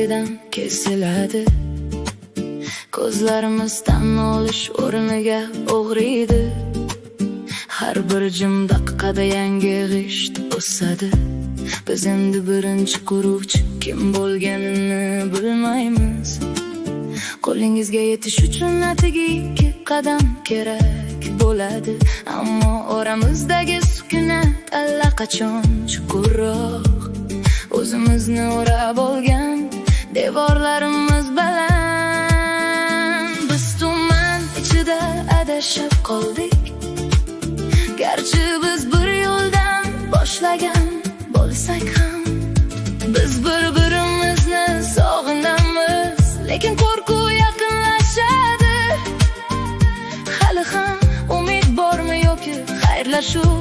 tagidan kesiladi. Ko'zlarimiz tan olish o'rniga o'g'riydi. Har bir jim daqiqada yangi g'isht o'sadi. Biz endi birinchi quruvchi kim bo'lganini bilmaymiz. Qo'lingizga yetish uchun atigi 2 qadam kerak bo'ladi. Ammo oramizdagi sukunat allaqachon chuqurroq. O'zimizni o'rab olgan devorlarimiz baland. Biz tuman ichida adashib qoldik. Garchi biz bir yo'ldan boshlagan bo'lsak ham, biz bir-birimizni sog'inamiz, lekin qo'rquv yaqinlashadi. Hali ham umid bormi yoki xayrlashuv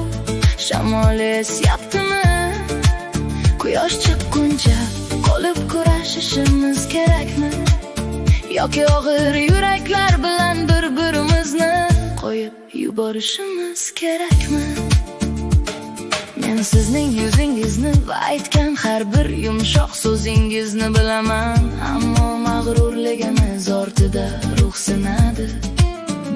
shamol esyaptimi? Quyosh chiqquncha qolib kurashishimiz kerakmi? Yoki og'ir yuraklar bilan bir-birimizni qo'yib yuborishimiz kerakmi? Men sizning yuzingizni va aytgan har bir yumshoq so'zingizni bilaman. Ammo mag'rurligimiz ortida ruh sinadi.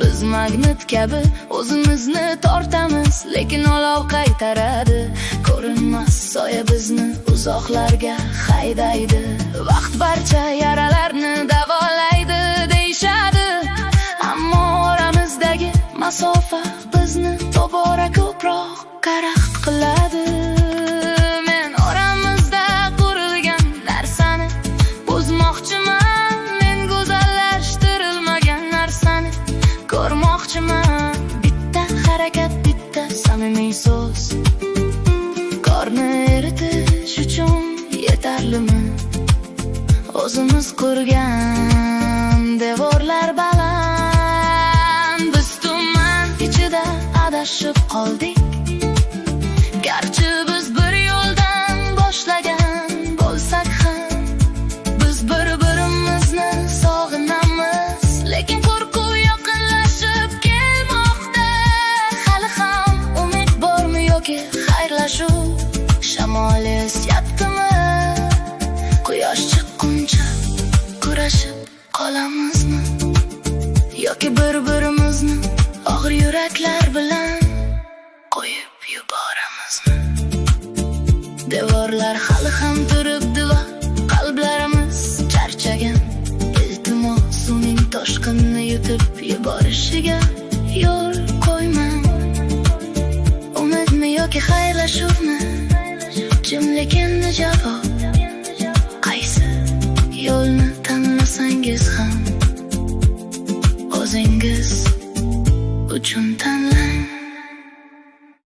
Biz magnit kabi o'zimizni tortamiz, lekin olov qaytaradi. Ko'rinmas soya bizni uzoqlarga haydaydi. Vaqt barcha yaralarni davolaydi deyshadi. Ammo oramizdagi masofa bizni tobora ko'proq karaxt qiladi. Men oramizda qurilgan narsani buzmoqchiman. Men go'zallashtirilmagan narsani ko'rmoqchiman. Bitta harakat, bitta samimiy so'z qorni eritish uchun yetarlimi? O'zimiz qurgan devorlar baland. Biz tuman ichida adashib qoldik. Garchi biz bir yo'ldan boshlagan bo'lsak ham, biz bir-birimizni sog'inamiz, lekin qo'rquv yaqinlashib kelmoqda. Hali ham umid bormi yoki xayrlashuv shamol esyaptimi? Quyosh chiqquncha kurashib qolamizmi? Yoki bir-birimizni og'ir yuraklar bilan qo'yib yuboramizmi? Devorlar hali ham turibdi va qalblarimiz charchagan. Iltimos uning toshqinni yutib yuborishiga yo'l qo'ymang. Umidmi yoki xayrlashuvmi? Jimlik endi javob.